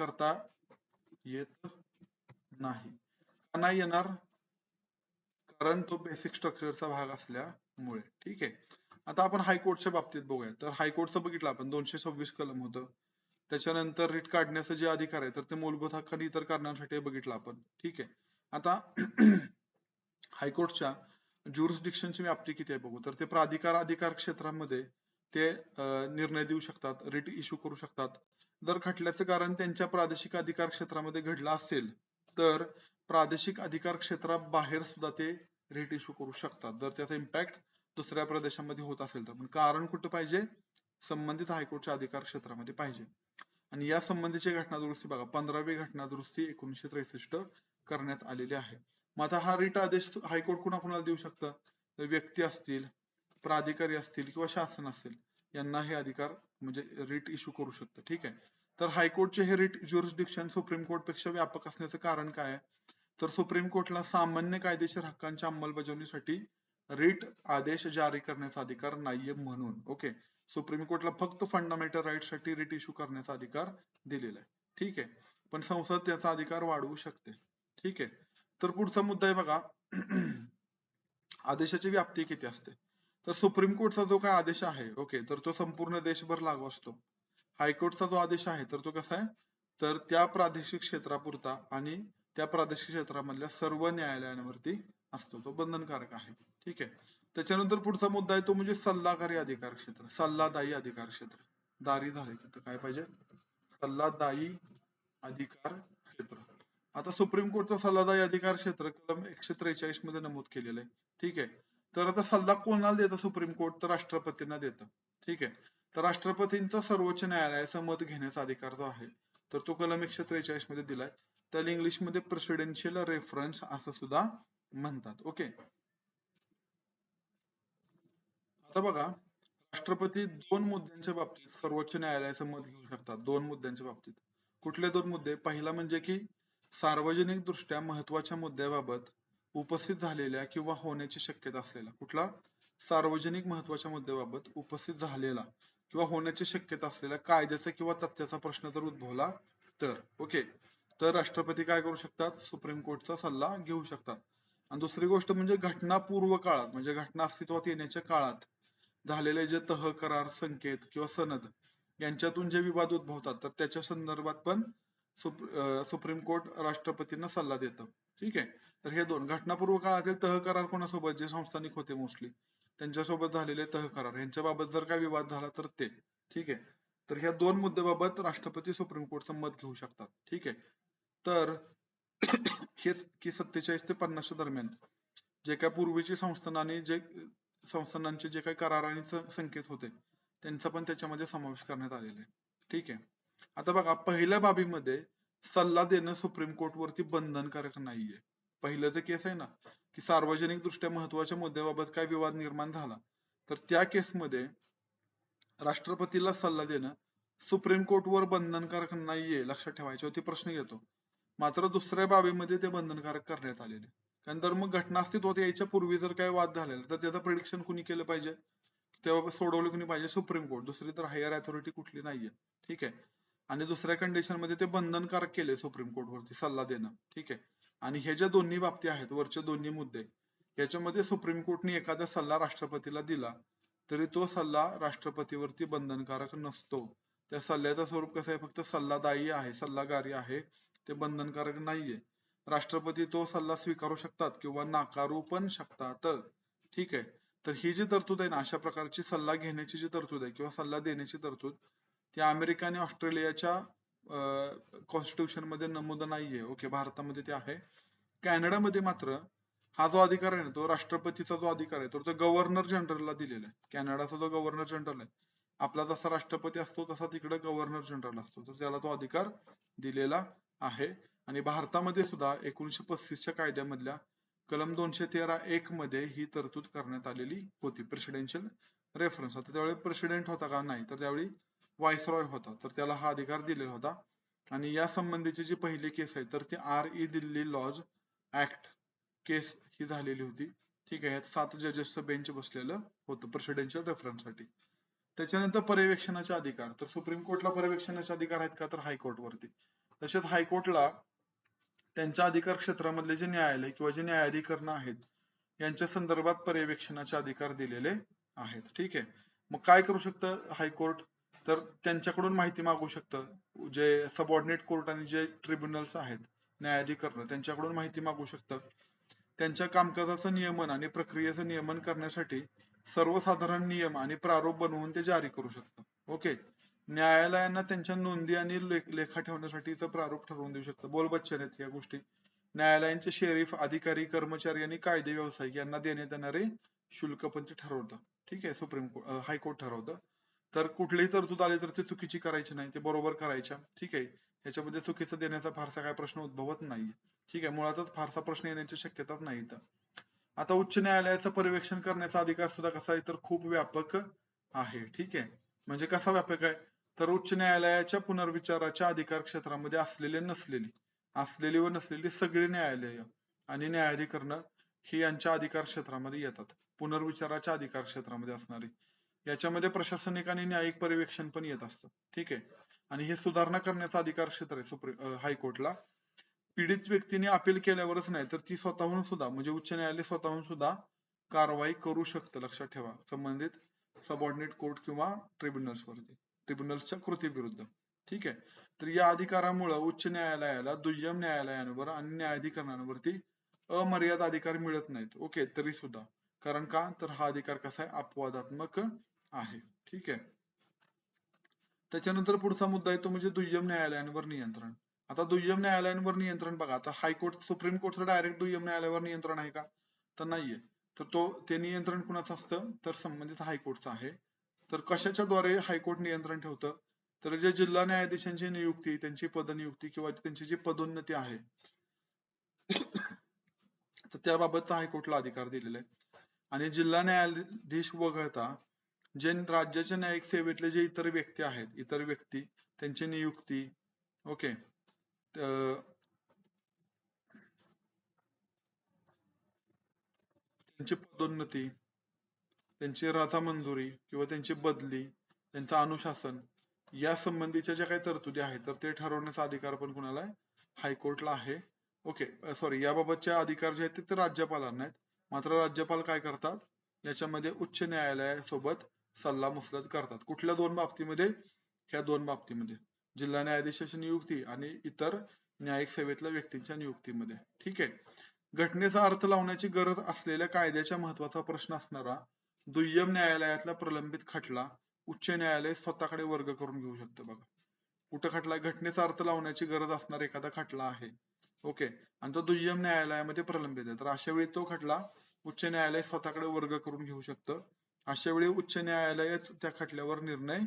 करता येत नाही. का नाही येणार? कारण तो बेसिक स्ट्रक्चरचा भाग असल्यामुळे. ठीक आहे. आता आपण हायकोर्टच्या बाबतीत बघूया. तर हायकोर्टचं बघितलं आपण 226 कलम होतं. त्याच्यानंतर रिट काढण्याचा जे अधिकार आहे तर ते मूलभूत हक्क आणि इतर कारणांसाठी बघितलं आपण. ठीक आहे. आता हायकोर्टच्या ज्युरिस्डिक्शनची व्याप्ती किती आहे बघू. तर ते प्राधिकार अधिकार क्षेत्रामध्ये ते निर्णय देऊ शकतात, रिट इश्यू करू शकतात. जर खटल्याचं कारण त्यांच्या प्रादेशिक अधिकार क्षेत्रामध्ये घडलं असेल तर प्रादेशिक अधिकार क्षेत्राबाहेर सुद्धा ते रिट इश्यू करू शकतात. जर त्याचा इम्पॅक्ट दुसऱ्या प्रदेशामध्ये होत असेल तर. पण कारण कुठं पाहिजे? संबंधित हायकोर्टच्या अधिकार क्षेत्रामध्ये पाहिजे. आणि या संबंधीची घटना दुरुस्ती बघा 15वी घटना दुरुस्ती 1963 करण्यात आलेली आहे. मग आता हा रिट आदेश हायकोर्ट कुणाकुणाला देऊ शकतं? तर व्यक्ती असतील, प्राधिकारी असतील किंवा शासन असेल यांना हे अधिकार म्हणजे रिट इश्यू करू शकतं. ठीक आहे. तर हायकोर्टचे हे रिट ज्युरिस्डिक्शन सुप्रीम कोर्ट पेक्षा व्यापक असण्याचं कारण काय आहे? तर सुप्रीम कोर्टला सामान्य कायदेशीर हक्कांच्या अंमलबजावणीसाठी रिट आदेश जारी करण्याचा अधिकार नाहीये म्हणून. ओके. सुप्रीम कोर्टला फक्त फंडामेंटल राईट साठी रिट इश्यू करण्याचा अधिकार दिलेला आहे. ठीक आहे. पण संसद त्याचा अधिकार वाढवू शकते. ठीक आहे. तर पुढचा मुद्दा आहे बघा आदेशाची व्याप्ती किती असते. तर सुप्रीम कोर्टचा जो काय आदेश आहे ओके तर तो संपूर्ण देशभर लागू असतो. हायकोर्टचा जो आदेश आहे तर तो कसा आहे तर त्या प्रादेशिक क्षेत्रापुरता आणि त्या प्रादेशिक क्षेत्रामधल्या सर्व न्यायालयांवरती असतो. तो बंधनकारक आहे. ठीक आहे. त्याच्यानंतर पुढचा मुद्दा आहे तो म्हणजे सल्लागारी अधिकार क्षेत्र, सल्लादायी अधिकार क्षेत्र. दारी झाले तिथं काय पाहिजे? सल्लादायी अधिकार क्षेत्र. आता सुप्रीम कोर्टचा सल्लादायी अधिकार क्षेत्र कलम 143 मध्ये नमूद केलेलं आहे. ठीक आहे. तर आता सल्ला कोणाला देतं सुप्रीम कोर्ट? तर राष्ट्रपतींना देतं. ठीक आहे. तर राष्ट्रपतींचा सर्वोच्च न्यायालयाचं मत घेण्याचा अधिकार जो आहे तर तो कलम 143 मध्ये दिलाय. त्याला इंग्लिशमध्ये प्रेसिडेन्शियल रेफरन्स असं सुद्धा म्हणतात. ओके. आता बघा राष्ट्रपती दोन मुद्द्यांच्या बाबतीत सर्वोच्च न्यायालयाचं मत घेऊ शकतात. दोन मुद्द्यांच्या बाबतीत. कुठले दोन मुद्दे? पहिला म्हणजे की सार्वजनिक दृष्ट्या महत्वाच्या मुद्द्याबाबत उपस्थित झालेल्या किंवा होण्याची शक्यता असलेला. कुठला? सार्वजनिक महत्वाच्या मुद्द्याबाबत उपस्थित झालेला किंवा होण्याची शक्यता असलेला कायद्याचा किंवा तथ्याचा प्रश्न जर उद्भवला तर. ओके. तर राष्ट्रपती काय करू शकतात? सुप्रीम कोर्टचा सल्ला घेऊ शकतात. आणि दुसरी गोष्ट म्हणजे घटनापूर्व काळात म्हणजे घटना अस्तित्वात येण्याच्या काळात झालेले जे तह करार संकेत किंवा सनद यांच्यातून जे विवाद उद्भवतात तर त्याच्या संदर्भात पण सुप्रीम कोर्ट राष्ट्रपतींना सल्ला देतं. ठीक आहे. तर हे दोन घटनापूर्व काळातील तह करार कोणासोबत? जे संस्थानिक होते मोस्टली त्यांच्यासोबत झालेले तह करार यांच्याबाबत जर काय विवाद झाला तर ते. ठीक आहे. तर ह्या दोन मुद्द्याबाबत राष्ट्रपती सुप्रीम कोर्टचं मत घेऊ शकतात. ठीक आहे. तर हे की 47 ते 50 दरम्यान जे काय पूर्वीची संस्थानांनी जे संस्थानांचे जे काही करार आणि संकेत होते त्यांचा पण त्याच्यामध्ये समावेश करण्यात आलेला आहे. ठीक आहे. आता बघा पहिल्या बाबीमध्ये सल्ला देणं सुप्रीम कोर्ट वरती बंधनकारक नाहीये. पहिलं जे केस आहे ना की सार्वजनिक दृष्ट्या महत्वाच्या मुद्द्याबाबत काय विवाद निर्माण झाला तर त्या केसमध्ये राष्ट्रपतीला सल्ला देणं सुप्रीम कोर्टवर बंधनकारक नाहीये. लक्षात ठेवायचे होते प्रश्न येतो. मात्र दुसऱ्या बाबीमध्ये ते बंधनकारक करण्यात आलेले. कारण जर मग घटना अस्तित्वात यायच्या पूर्वी जर काही वाद झालेला तर त्याचं प्रिडिक्शन कुणी केलं पाहिजे? तेव्हा सोडवलं कुणी पाहिजे? Supreme court. दुसरी तर हायर अथॉरिटी कुठली नाहीये. ठीक आहे. आणि दुसऱ्या कंडिशन मध्ये ते बंधनकारक केले सुप्रीम कोर्ट वरती सल्ला देणं. ठीक आहे. आणि हे ज्या दोन्ही बाबती आहेत वरचे दोन्ही मुद्दे याच्यामध्ये सुप्रीम कोर्टने एखादा सल्ला राष्ट्रपतीला दिला तरी तो सल्ला राष्ट्रपतीवरती बंधनकारक नसतो. त्या सल्ल्याचं स्वरूप कसं आहे? फक्त सल्लादायी आहे, सल्लागारी आहे, ते बंधनकारक नाहीये. राष्ट्रपती तो सल्ला स्वीकारू शकतात किंवा नाकारू पण शकतात. ठीक आहे. तर ही जी तरतूद आहे ना अशा प्रकारची सल्ला घेण्याची जी तरतूद आहे किंवा सल्ला देण्याची तरतूद ती अमेरिका आणि ऑस्ट्रेलियाच्या कॉन्स्टिट्यूशन मध्ये नमूद नाहीये. ओके. भारतामध्ये ते आहे. कॅनडामध्ये मात्र हा जो अधिकार आहे ना तो राष्ट्रपतीचा जो अधिकार आहे तर तो गव्हर्नर जनरलला दिलेला आहे. कॅनडाचा जो गव्हर्नर जनरल आहे आपला जसा राष्ट्रपती असतो तसा तिकडे गव्हर्नर जनरल असतो तर त्याला तो अधिकार दिलेला आहे. आणि भारतामध्ये सुद्धा 1935च्या कायद्यामधल्या कलम 213(1) मध्ये ही तरतूद करण्यात आलेली होती. Presidential reference. आता त्यावेळी प्रेसिडेंट होता का? नाही. तर त्यावेळी व्हाईसरॉय होता तर त्याला हा अधिकार दिलेला होता. आणि या संबंधीची जी पहिली केस आहे तर ती RE दिल्ली लॉज ऍक्ट केस ही झालेली होती. ठीक आहे. 7 जजेसचं बेंच बसलेलं होतं प्रेसिडेन्शियल रेफरन्स साठी. त्याच्यानंतर पर्यवेक्षणाचे अधिकार. तर सुप्रीम कोर्टला पर्यवेक्षणाचे अधिकार आहेत का? तर हायकोर्ट वरती. तसेच हायकोर्टला त्यांच्या अधिकार क्षेत्रामधले जे न्यायालय किंवा जे न्यायाधिकरण आहेत यांच्या संदर्भात पर्यवेक्षणाचे अधिकार दिलेले आहेत. ठीक आहे. मग काय करू शकतं हायकोर्ट? तर त्यांच्याकडून माहिती मागू शकतं. जे सबऑर्डिनेट कोर्ट आणि जे ट्रिब्युनल्स आहेत, न्यायाधिकरण, त्यांच्याकडून माहिती मागू शकतं. त्यांच्या कामकाजाचं नियमन आणि प्रक्रियेचं नियमन करण्यासाठी सर्वसाधारण नियम आणि प्रारूप बनवून ते जारी करू शकतं. ओके. न्यायालयांना त्यांच्या नोंदी आणि लेखा ठेवण्यासाठीचं प्रारूप ठरवून देऊ शकतं. बोलबच्चन आहेत या गोष्टी. न्यायालयांचे शेरीफ, अधिकारी, कर्मचारी आणि कायदे व्यावसायिक यांना देण्यात येणारे शुल्क पण ते ठरवतं. ठीक आहे. सुप्रीम कोर्ट, हायकोर्ट ठरवतं. तर कुठलीही तरतूद आली तर ती चुकीची करायची नाही, ते बरोबर करायच्या. ठीक आहे. याच्यामध्ये चुकीचं देण्याचा फारसा काय प्रश्न उद्भवत नाहीये. ठीक आहे. मुळातच फारसा प्रश्न येण्याची शक्यताच नाही इथं. आता उच्च न्यायालयाचं पर्यवेक्षण करण्याचा अधिकार सुद्धा कसा आहे तर खूप व्यापक आहे. ठीक आहे. म्हणजे कसा व्यापक आहे तर उच्च न्यायालयाच्या पुनर्विचाराच्या अधिकार क्षेत्रामध्ये असलेली व नसलेली सगळी न्यायालय आणि न्यायाधिकरण ही यांच्या अधिकार क्षेत्रामध्ये येतात. पुनर्विचाराच्या अधिकार क्षेत्रामध्ये असणारी. याच्यामध्ये प्रशासनिक आणि न्यायिक पर्यवेक्षण पण येत असतं. ठीक आहे. आणि हे सुधारणा करण्याचा अधिकार क्षेत्र आहे हायकोर्टला. पीडित व्यक्तीने अपील केल्यावरच नाही तर ती स्वतःहून सुद्धा म्हणजे उच्च न्यायालय स्वतःहून सुद्धा कारवाई करू शकतं. लक्षात ठेवा. संबंधित सबऑर्डिनेट कोर्ट किंवा ट्रिब्युनल्स वरती, ट्रिब्युनल्सच्या कृतीविरुद्ध. ठीक आहे. तर या अधिकारामुळे उच्च न्यायालयाला दुय्यम न्यायालयांवर आणि न्यायाधिकरणांवरती अमर्याद अधिकार मिळत नाहीत. ओके. तरी सुद्धा. कारण का तर हा अधिकार कसा आहे अपवादात्मक आहे. ठीक आहे. त्याच्यानंतर पुढचा मुद्दा येतो म्हणजे दुय्यम न्यायालयांवर नियंत्रण. आता दुय्यम न्यायालयांवर नियंत्रण बघा, आता हायकोर्ट, सुप्रीम कोर्टचं डायरेक्ट दुय्यम न्यायालयावर नियंत्रण आहे का तर नाहीये. तर ते नियंत्रण कुणाचं असतं तर संबंधित हायकोर्टचं आहे. तर कशाच्या द्वारे हायकोर्ट नियंत्रण ठेवतं तर जे जिल्हा न्यायाधीशांची नियुक्ती, त्यांची पदनियुक्ती किंवा त्यांची जी पदोन्नती आहे तर त्याबाबतचा हायकोर्टला अधिकार दिलेला आहे. आणि जिल्हा न्यायाधीश वगळता जे राज्याच्या न्यायिक सेवेतले जे इतर व्यक्ती आहेत, इतर व्यक्ती, त्यांची नियुक्ती, ओके, त्यांची पदोन्नती, त्यांची रजामंजुरी किंवा त्यांची बदली, त्यांचं अनुशासन या संबंधीच्या ज्या काही तरतुदी आहेत तर ते ठरवण्याचा अधिकार पण कुणाला आहे हायकोर्टला आहे. ओके. सॉरी, याबाबतचे अधिकार जे आहेत ते राज्यपालांना आहेत. मात्र राज्यपाल काय करतात याच्यामध्ये उच्च न्यायालयासोबत सल्लामसलत करतात. कुठल्या दोन बाबतीमध्ये? ह्या दोन बाबतीमध्ये, जिल्हा न्यायाधीशाची नियुक्ती आणि इतर न्यायिक सेवेतल्या व्यक्तींच्या नियुक्तीमध्ये. ठीक आहे. घटनेचा अर्थ लावण्याची गरज असलेल्या कायद्याच्या महत्वाचा प्रश्न असणारा दुय्यम न्यायालयातला प्रलंबित खटला उच्च न्यायालय स्वतःकडे वर्ग करून घेऊ शकतं. बघा, कुठं खटला? घटनेचा अर्थ लावण्याची गरज असणारा एखादा खटला आहे. ओके. आणि तो दुय्यम न्यायालयामध्ये प्रलंबित आहे. तर अशा वेळी तो खटला उच्च न्यायालय स्वतःकडे वर्ग करून घेऊ शकतं. अशा वेळी उच्च न्यायालयच त्या खटल्यावर निर्णय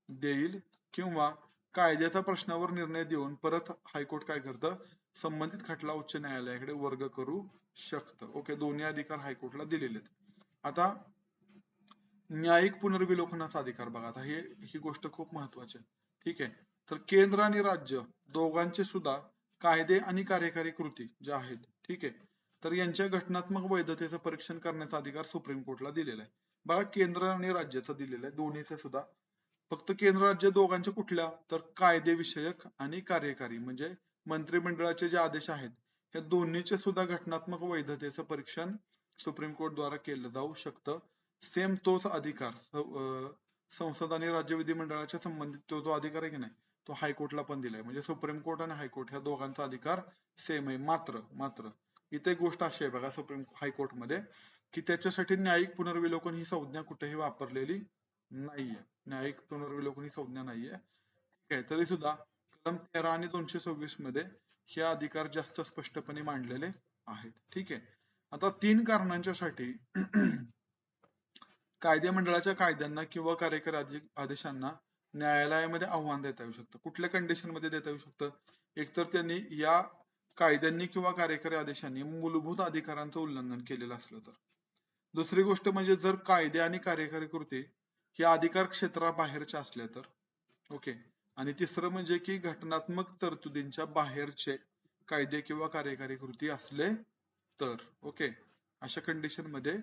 देईल किंवा कायद्याच्या प्रश्नावर निर्णय देऊन परत हायकोर्ट काय करतं संबंधित खटला उच्च न्यायालयाकडे वर्ग करू शकतं. ओके. दोन्ही अधिकार हायकोर्टला दिलेले आहेत. आता न्यायिक पुनर्विलोकनाचा अधिकार बघा, आता ही गोष्ट खूप महत्वाची आहे. ठीक आहे. तर केंद्र आणि राज्य दोघांचे सुद्धा कायदे आणि कार्यकारी कृती ज्या आहेत, ठीक आहे, तर यांच्या घटनात्मक वैधतेचं परीक्षण करण्याचा अधिकार सुप्रीम कोर्टला दिलेला आहे. बघा, केंद्र आणि राज्याचं दिलेलं आहे, दोन्हीचे सुद्धा. फक्त केंद्र राज्य दोघांच्या कुठल्या तर कायदे विषयक आणि कार्यकारी म्हणजे मंत्रिमंडळाचे जे आदेश आहेत या दोन्हीचे सुद्धा घटनात्मक वैधतेचं परीक्षण सुप्रीम कोर्ट द्वारा केलं जाऊ शकतं. सेम तोच अधिकार संसद आणि राज्य विधिमंडळाच्या संबंधित जो अधिकार आहे की नाही तो हायकोर्टला पण दिलाय. म्हणजे सुप्रीम कोर्ट आणि हायकोर्ट ह्या दोघांचा अधिकार सेम आहे. मात्र इथे गोष्ट अशी आहे बघा सुप्रीम हायकोर्टमध्ये की त्याच्यासाठी न्यायिक पुनर्विलोकन ही संज्ञा कुठेही वापरलेली नाहीये. न्यायिक पुनर्विलोकन ही संज्ञा नाहीये. ठीक आहे. तरी सुद्धा कलम 13 आणि 226 मध्ये हे अधिकार जास्त स्पष्टपणे मांडलेले आहेत. ठीक आहे. आता 3 कारणांच्यासाठी कायदेमंडळाच्या कायद्यांना किंवा कार्यकारी आदेशांना न्यायालयामध्ये आव्हान देता येऊ शकतं. कुठल्या कंडिशन मध्ये देता येऊ शकतं? एकतर त्यांनी या कायद्यांनी किंवा कार्यकारी आदेशांनी मूलभूत अधिकारांचं उल्लंघन केलेलं असलं तर. दुसरी गोष्ट म्हणजे जर कायदे आणि कार्यकारी कृती या अधिकार क्षेत्राबाहेरच्या असल्या तर. ओके. आणि तिसरं म्हणजे की घटनात्मक तरतुदींच्या बाहेरचे कायदे किंवा कार्यकारी कृती असले तर. ओके. अशा कंडिशन मध्ये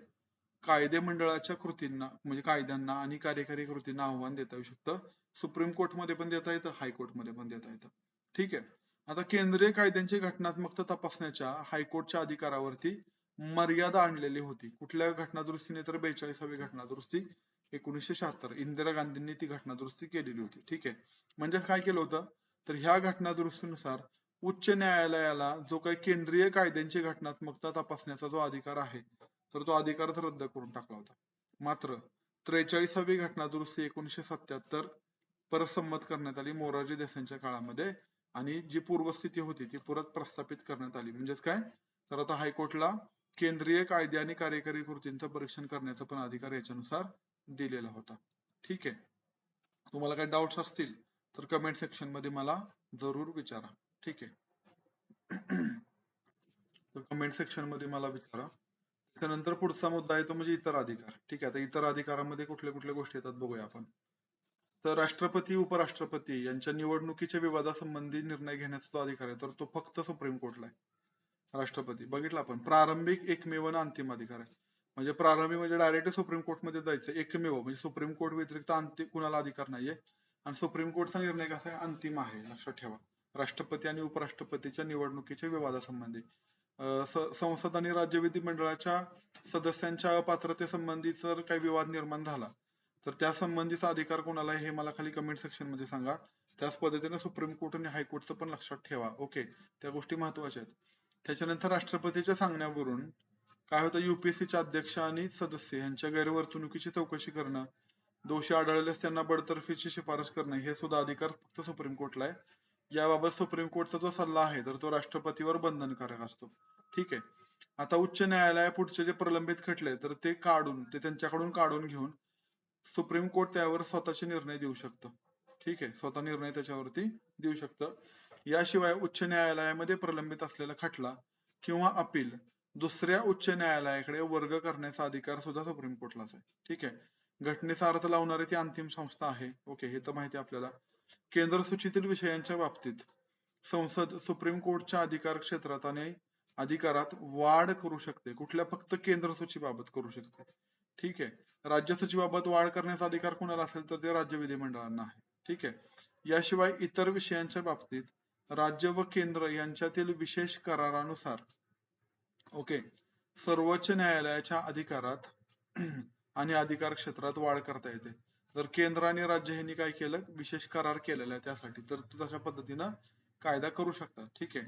कायदे मंडळाच्या कृतींना म्हणजे कायद्यांना आणि कार्यकारी कृतींना आव्हान देता येऊ शकतं. सुप्रीम कोर्टमध्ये पण देता येतं, हायकोर्टमध्ये पण देता येतं. ठीक आहे. आता केंद्रीय कायद्यांची घटनात्मकता तपासण्याच्या हायकोर्टच्या अधिकारावरती मर्यादा आणलेली होती. कुठल्या घटनादुरुस्तीने तर 42वी घटनादुरुस्ती 1976 इंदिरा गांधींनी ती घटनादुरुस्ती केलेली होती. ठीक आहे. म्हणजे काय केलं होतं, तर ह्या घटनादुरुस्तीनुसार उच्च न्यायालयाला जो काही केंद्रीय कायद्यांची घटनात्मकता तपासण्याचा जो अधिकार आहे, तर तो अधिकारच रद्द करून टाकला होता. मात्र 43वी घटनादुरुस्ती 1977 परत संमत करण्यात आली मोरारजी देसाईंच्या काळामध्ये, आणि जी पूर्वस्थिती होती ती परत प्रस्थापित करण्यात आली. म्हणजेच काय, तर आता हायकोर्टला केंद्रीय कायदे आणि कार्यकारी कृतींचं परीक्षण करण्याचा पण अधिकार याच्यानुसार दिलेला होता. ठीक आहे. तुम्हाला काही डाऊट्स असतील तर कमेंट सेक्शन मध्ये मला जरूर विचारा. ठीक आहे. तर कमेंट सेक्शन मध्ये मला विचारा. त्यानंतर पुढचा मुद्दा आहे तो म्हणजे इतर अधिकार. ठीक आहे. आता इतर अधिकारामध्ये कुठल्या कुठल्या गोष्टी येतात बघूया आपण. तर राष्ट्रपती उपराष्ट्रपती यांच्या निवडणुकीच्या विवादासंबंधी निर्णय घेण्याचा जो अधिकार आहे तर तो फक्त सुप्रीम कोर्टला आहे. राष्ट्रपती बघितलं आपण, प्रारंभिक एकमेव आणि अंतिम अधिकार आहे. म्हणजे प्रारंभी म्हणजे डायरेक्ट सुप्रीम कोर्ट मध्ये जायचं, एकमेव म्हणजे सुप्रीम कोर्ट व्यतिरिक्त अंतिम कुणाला अधिकार नाहीये. आणि सुप्रीम कोर्टचा निर्णय कसा आहे, अंतिम आहे, लक्षात ठेवा. राष्ट्रपती आणि उपराष्ट्रपतीच्या निवडणुकीच्या विवादासंबंधी संसद आणि राज्य विधिमंडळाच्या सदस्यांच्या अपात्रतेसंबंधी जर काही विवाद निर्माण झाला तर त्या संबंधीचा अधिकार कोणाला आहे हे मला खाली कमेंट सेक्शन मध्ये सांगा. त्याच पद्धतीने सुप्रीम कोर्ट आणि हायकोर्टचं पण लक्षात ठेवा. ओके, त्या गोष्टी महत्वाच्या आहेत. त्याच्यानंतर राष्ट्रपतीच्या सांगण्यावरून काय होतं, युपीएससीचे अध्यक्ष आणि सदस्य यांच्या गैरवर्तणुकीची चौकशी करणं, दोषी आढळल्यास त्यांना बडतर्फीची शिफारस करणं, हे सुद्धा अधिकार फक्त सुप्रीम कोर्टला आहे. याबाबत सुप्रीम कोर्टचा जो सल्ला आहे तर तो राष्ट्रपतीवर बंधनकारक असतो. ठीक आहे. आता उच्च न्यायालया पुढचे जे प्रलंबित खटले तर ते त्यांच्याकडून काढून घेऊन सुप्रीम कोर्ट त्यावर स्वतःचे निर्णय देऊ शकतं. ठीक आहे, स्वतः निर्णय त्याच्यावरती देऊ शकतं. याशिवाय उच्च न्यायालयामध्ये प्रलंबित असलेला खटला किंवा अपील दुसऱ्या उच्च न्यायालयाकडे वर्ग करण्याचा अधिकार सुद्धा सुप्रीम कोर्टलाच आहे. ठीक आहे. घटनेचा अर्थ लावणारी ती अंतिम संस्था आहे. ओके, हे तर माहिती आपल्याला. केंद्र सूचीतील विषयांच्या बाबतीत संसद सुप्रीम कोर्टच्या अधिकार क्षेत्रात आणि अधिकारात वाढ करू शकते. कुठल्या, फक्त केंद्र सूचीबाबत करू शकते. ठीक आहे. राज्य सूचीबाबत वाढ करण्याचा अधिकार कुणाला असेल तर ते राज्य विधिमंडळांना आहे. ठीक आहे. याशिवाय इतर विषयांच्या बाबतीत राज्य व केंद्र यांच्यातील विशेष करारानुसार ओके सर्वोच्च न्यायालयाच्या अधिकारात आणि अधिकार क्षेत्रात वाढ करता येते. तर केंद्र आणि राज्य यांनी काय केलं, विशेष करार केलेला आहे त्यासाठी, तर तशा पद्धतीनं कायदा करू शकतात. ठीक आहे.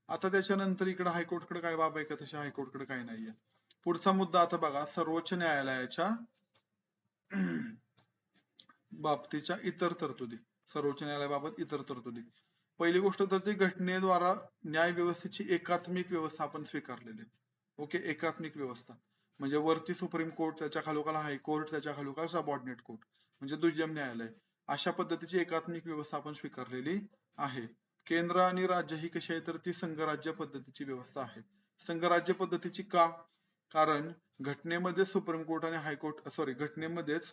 आता त्याच्यानंतर इकडे हायकोर्टकडे काय बाब आहे का, तशा हायकोर्टकडे काय नाहीये. पुढचा मुद्दा आता बघा, सर्वोच्च न्यायालयाच्या बाबतीच्या इतर तरतुदी. सर्वोच्च न्यायालयाबाबत इतर तरतुदी. पहिली गोष्ट तर ती घटनेद्वारा न्याय व्यवस्थेची एकात्मिक व्यवस्था आपण स्वीकारलेली. ओके, एकात्मिक व्यवस्था म्हणजे वरती सुप्रीम कोर्ट, त्याच्या खालोखाल हायकोर्ट, त्याच्या खालोखाल सबऑर्डिनेट कोर्ट म्हणजे दुय्यम न्यायालय, अशा पद्धतीची एकात्मिक व्यवस्था आपण स्वीकारलेली आहे. केंद्र आणि राज्य ही कशी आहे तर ती संघराज्य पद्धतीची व्यवस्था आहे. संघराज्य पद्धतीची का, कारण घटनेमध्ये सुप्रीम कोर्ट आणि हायकोर्ट घटनेमध्येच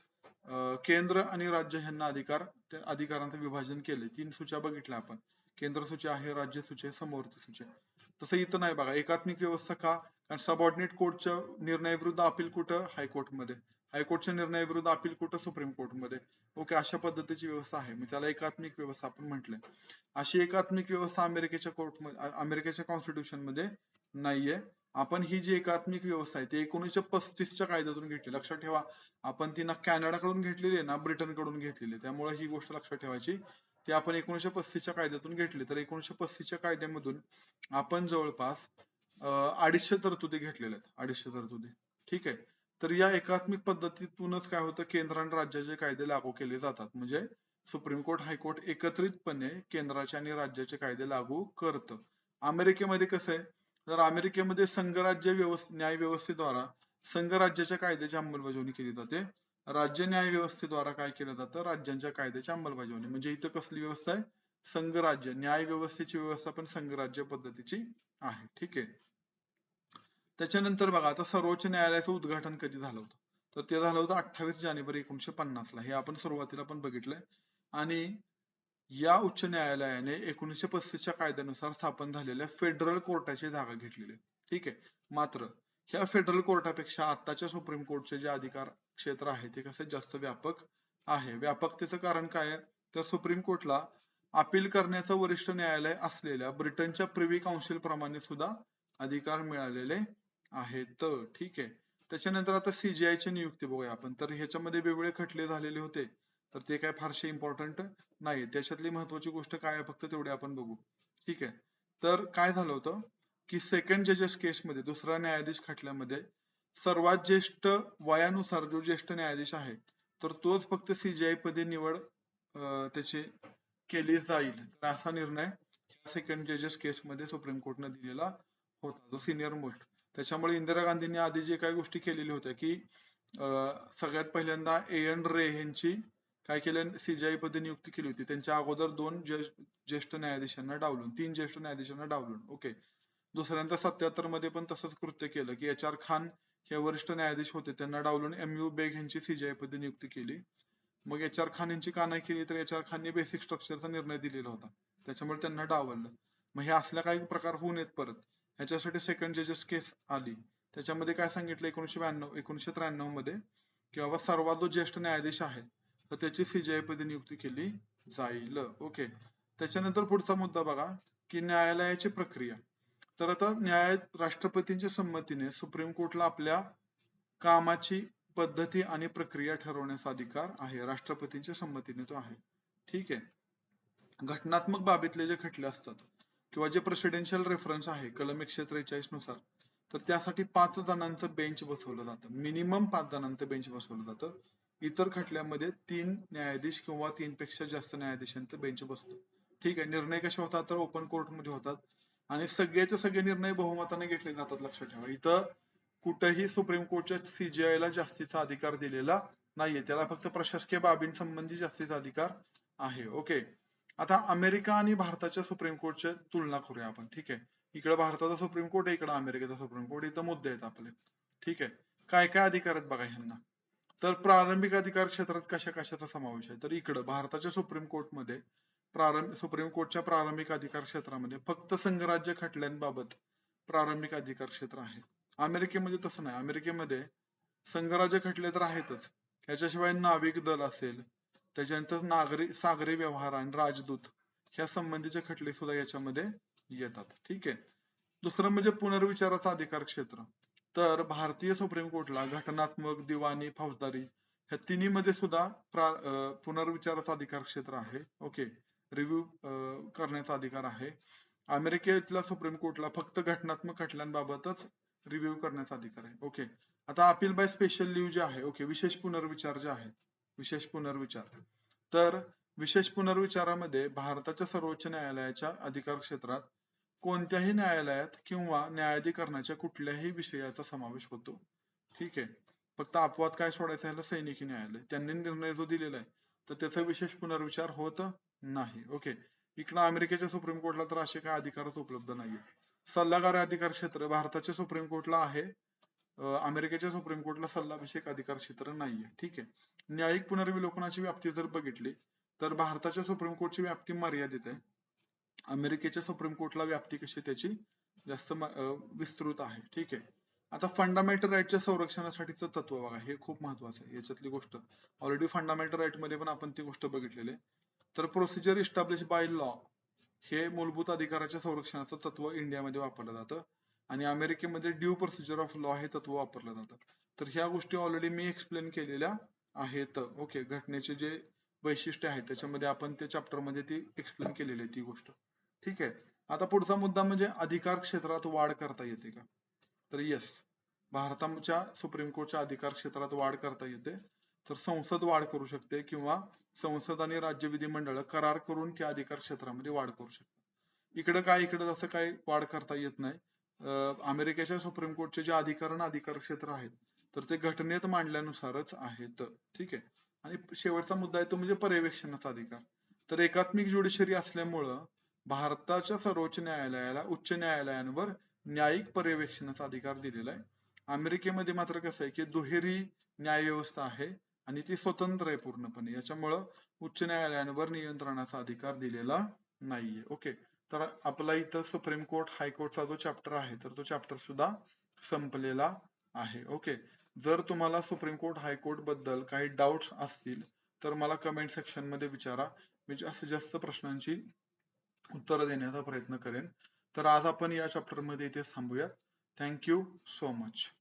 केंद्र आणि राज्य यांना अधिकारांचं विभाजन केले. 3 सूच्या बघितल्या आपण, केंद्र सूची आहे, राज्य सूची आहे, समवर्ती सूची आहे. तसं इथं नाही बघा, एकात्मिक व्यवस्था का, कारण सबऑर्डिनेट कोर्टच्या निर्णयाविरुद्ध अपील कुठं, हायकोर्टमध्ये, हायकोर्टच्या निर्णयाविरुद्ध अपील कुठं, सुप्रीम कोर्टमध्ये. ओके, अशा पद्धतीची व्यवस्था आहे, मी त्याला एकात्मिक व्यवस्था आपण म्हटलंय. अशी एकात्मिक व्यवस्था अमेरिकेच्या कॉन्स्टिट्यूशन मध्ये नाहीये. आपण ही जी एकात्मिक व्यवस्था आहे ती 1935च्या कायद्यातून घेतली. लक्षात ठेवा, आपण ती ना कॅनडाकडून घेतलेली आहे ना ब्रिटनकडून घेतलेली आहे. त्यामुळे ही गोष्ट लक्षात ठेवायची, ती आपण 1935च्या कायद्यातून घेतली. तर 1935च्या कायद्यामधून आपण जवळपास 250 तरतुदी घेतलेल्या आहेत, 250 तरतुदी. ठीक आहे. तर या एकात्मिक पद्धतीतूनच काय होतं, केंद्र आणि राज्याचे कायदे लागू केले जातात. म्हणजे सुप्रीम कोर्ट, हायकोर्ट एकत्रितपणे केंद्राचे आणि राज्याचे कायदे लागू करतं. अमेरिकेमध्ये कसं आहे, तर अमेरिकेमध्ये संघराज्य न्याय व्यवस्थेद्वारा संघराज्याच्या कायद्याची अंमलबजावणी केली जाते. राज्य न्याय व्यवस्थेद्वारा काय केलं जातं, राज्यांच्या कायद्याची अंमलबजावणी. म्हणजे इथं कसली व्यवस्था आहे, संघराज्य न्याय व्यवस्थेची व्यवस्था पण संघराज्य पद्धतीची आहे. ठीक आहे. त्याच्यानंतर बघा, आता सर्वोच्च न्यायालयाचं उद्घाटन कधी झालं होतं, तर ते झालं होतं 28 जानेवारी 1950 ला. हे आपण सुरुवातीला पण बघितलंय. आणि या उच्च न्यायालयाने 1935च्या कायद्यानुसार स्थापन झालेल्या फेडरल कोर्टाची जागा घेतलेली. ठीक आहे. मात्र ह्या फेडरल कोर्टापेक्षा आताच्या सुप्रीम कोर्टचे जे अधिकार क्षेत्र आहे ते कसे जास्त व्यापक आहे. व्यापकतेचं कारण काय आहे, तर सुप्रीम कोर्टला अपील करण्याचं वरिष्ठ न्यायालय असलेल्या ब्रिटनच्या प्रिव्ही काउन्सिल प्रमाणे सुद्धा अधिकार मिळालेले आहेत. ठीक आहे. त्याच्यानंतर आता CGI ची नियुक्ती बघूया आपण. तर ह्याच्यामध्ये वेगवेगळे खटले झालेले होते. तर ते काय फारसे इम्पॉर्टंट नाही. त्याच्यातली महत्वाची गोष्ट काय आहे फक्त तेवढे आपण बघू. ठीक आहे. तर काय झालं होतं की सेकंड जजेस केसमध्ये दुसरा न्यायाधीश खटल्यामध्ये सर्वात ज्येष्ठ वयानुसार जो ज्येष्ठ न्यायाधीश आहे तर तोच फक्त CGI पदी निवड त्याची केली जाईल. तर असा निर्णय सेकंड जजेस केसमध्ये सुप्रीम कोर्टने दिलेला होता, जो सिनियर मोस्ट. त्याच्यामुळे इंदिरा गांधींनी आधी जे काही गोष्टी केलेल्या होत्या की सगळ्यात पहिल्यांदा AN रे यांची काय केलं CGI पदी नियुक्ती केली होती. त्यांच्या अगोदर 2 ज्येष्ठ न्यायाधीशांना डावलून 3 ज्येष्ठ न्यायाधीशांना डावलून. ओके. दुसऱ्यांदा 77 मध्ये पण तसंच कृत्य केलं की HR खान हे वरिष्ठ न्यायाधीश होते, त्यांना डावलून MU बेग यांची CGI पदी नियुक्ती केली. मग HR खान यांची का नाही केली तर HR खानने बेसिक स्ट्रक्चरचा निर्णय दिलेला होता, त्याच्यामुळे त्यांना डावललं. मग हे असल्या काही प्रकार होऊ नयेत परत, ह्याच्यासाठी सेकंड जजेस केस आली. त्याच्यामध्ये काय सांगितलं 1993 मध्ये की बाबा सर्वात जो ज्येष्ठ न्यायाधीश आहे तर त्याची CGI पदी नियुक्ती केली जाईल. ओके. त्याच्यानंतर पुढचा मुद्दा बघा की न्यायालयाची प्रक्रिया. तर आता राष्ट्रपतींच्या संमतीने सुप्रीम कोर्टला आपल्या कामाची पद्धती आणि प्रक्रिया ठरवण्याचा अधिकार आहे. राष्ट्रपतींच्या संमतीने तो आहे. ठीक आहे. घटनात्मक बाबीतले जे खटले असतात किंवा जे प्रेसिडेन्शियल रेफरन्स आहे कलम 143 नुसार, तर त्यासाठी 5 जणांचं बेंच बसवलं जातं. मिनिमम 5 जणांचं बेंच बसवलं जातं. इतर खटल्यामध्ये 3 न्यायाधीश किंवा 3 पेक्षा जास्त न्यायाधीशांचं बेंच बसतं. ठीक आहे. निर्णय कसे होतात तर ओपन कोर्टमध्ये होतात आणि सगळेचे सगळे निर्णय बहुमताने घेतले जातात. लक्षात ठेवा, इथं कुठेही सुप्रीम कोर्टच्या CGI ला जास्तीचा अधिकार दिलेला नाहीये. त्याला फक्त प्रशासकीय बाबींसंबंधी जास्तीचा अधिकार आहे. ओके. आता अमेरिका आणि भारताच्या सुप्रीम कोर्टची तुलना करूया आपण. ठीक आहे. इकडे भारताचा सुप्रीम कोर्ट आहे, इकडे अमेरिकेचा सुप्रीम कोर्ट. इथं मुद्दे आहेत आपले. ठीक आहे. काय काय अधिकार आहेत बघा ह्यांना. तर प्रारंभिक अधिकार क्षेत्रात कशा कशाचा समावेश आहे तर इकडं भारताच्या सुप्रीम कोर्टमध्ये सुप्रीम कोर्टच्या प्रारंभिक अधिकार क्षेत्रामध्ये फक्त संघराज्य खटल्यांबाबत प्रारंभिक अधिकार क्षेत्र आहे. अमेरिकेमध्ये तसं नाही. अमेरिकेमध्ये संघराज्य खटले तर आहेतच, त्याच्याशिवाय नाविक दल असेल, त्याच्यानंतर सागरी व्यवहार आणि राजदूत ह्या संबंधीचे खटले सुद्धा याच्यामध्ये येतात. ठीक आहे. दुसरं म्हणजे पुनर्विचाराचा अधिकार क्षेत्र. तर भारतीय सुप्रीम कोर्टला घटनात्मक, दिवाणी, फौजदारी ह्या तिन्ही मध्ये सुद्धा पुनर्विचाराचा अधिकार क्षेत्र आहे. ओके. रिव्ह्यू करण्याचा अधिकार आहे. अमेरिकेतल्या सुप्रीम कोर्टला फक्त घटनात्मक खटल्यांबाबतच रिव्ह्यू करण्याचा अधिकार आहे. ओके. आता अपील बाय स्पेशल लीव्ह जे आहे, ओके, विशेष पुनर्विचार जे आहे, विशेष पुनर्विचार. तर विशेष पुनर्विचारामध्ये भारताच्या सर्वोच्च न्यायालयाच्या अधिकार क्षेत्रात कोणत्याही न्यायालयात किंवा न्यायाधिकरणाच्या कुठल्याही विषयाचा समावेश होतो. ठीक आहे. फक्त अपवाद काय सोडायचा ह्याला सैनिकी न्यायालय, त्यांनी निर्णय जो दिलेला आहे तर त्याचा विशेष पुनर्विचार होत नाही. ओके. इकडं अमेरिकेच्या सुप्रीम कोर्टला तर असे काय अधिकारच उपलब्ध नाहीये. सल्लागार अधिकार क्षेत्र भारताच्या सुप्रीम कोर्टला आहे, अमेरिकेच्या सुप्रीम कोर्टला सल्लाभिषेक अधिकार क्षेत्र नाहीये. ठीक आहे. न्यायिक पुनर्विलोकनाची व्याप्ती जर बघितली तर भारताच्या सुप्रीम कोर्टची व्याप्ती मर्यादित आहे. अमेरिकेच्या सुप्रीम कोर्टला व्याप्ती कशी त्याची जास्त विस्तृत आहे. ठीक आहे. आता फंडामेंटल राईटच्या संरक्षणासाठीचं तत्व बघा, हे खूप महत्वाचं आहे. याच्यातली गोष्ट ऑलरेडी फंडामेंटल राईट मध्ये पण आपण ती गोष्ट बघितलेली आहे. तर प्रोसिजर इस्टॅब्लिश बाय लॉ हे मूलभूत अधिकाराच्या संरक्षणाचं तत्व इंडियामध्ये वापरलं जातं आणि अमेरिकेमध्ये ड्यू प्रोसिजर ऑफ लॉ हे तत्व वापरलं जातं. तर ह्या गोष्टी ऑलरेडी मी एक्सप्लेन केलेल्या आहेत. ओके. घटनेचे जे वैशिष्ट्य आहेत त्याच्यामध्ये आपण त्या चॅप्टर मध्ये ती एक्सप्लेन केलेली आहे ती गोष्ट. ठीक आहे. आता पुढचा मुद्दा म्हणजे अधिकार क्षेत्रात वाढ करता येते का, तर येस, भारताच्या सुप्रीम कोर्टच्या अधिकार क्षेत्रात वाढ करता येते. तर संसद वाढ करू शकते किंवा संसद आणि राज्य विधिमंडळ करार करून त्या अधिकार क्षेत्रामध्ये वाढ करू शकतात. इकडे जसं काही वाढ करता येत नाही. अमेरिकेच्या सुप्रीम कोर्टचे जे अधिकार क्षेत्र आहेत तर ते घटनेत मांडल्यानुसारच आहेत. ठीक आहे. आणि शेवटचा मुद्दा आहे तो म्हणजे पर्यवेक्षणाचा अधिकार. तर एकात्मिक ज्युडिशरी असल्यामुळं भारताच्या सर्वोच्च न्यायालयाला उच्च न्यायालयांवर न्यायिक पर्यवेक्षणाचा अधिकार दिलेला आहे. अमेरिकेमध्ये मात्र कसं आहे की दुहेरी न्याय व्यवस्था आहे आणि ती स्वतंत्र आहे पूर्णपणे, याच्यामुळं उच्च न्यायालयांवर नियंत्रणाचा अधिकार दिलेला नाहीये. ओके. तर आपला इथं सुप्रीम कोर्ट हायकोर्टचा जो चॅप्टर आहे तर तो चॅप्टर सुद्धा संपलेला आहे. ओके. जर तुम्हाला सुप्रीम कोर्ट हायकोर्ट बद्दल काही डाऊट्स असतील तर मला कमेंट सेक्शन मध्ये विचारा. मी जास्तीत जास्त प्रश्नांची उत्तरं देण्याचा प्रयत्न करेन. तर आज आपण या चॅप्टर मध्ये इथे थांबूयात. Thank you so much.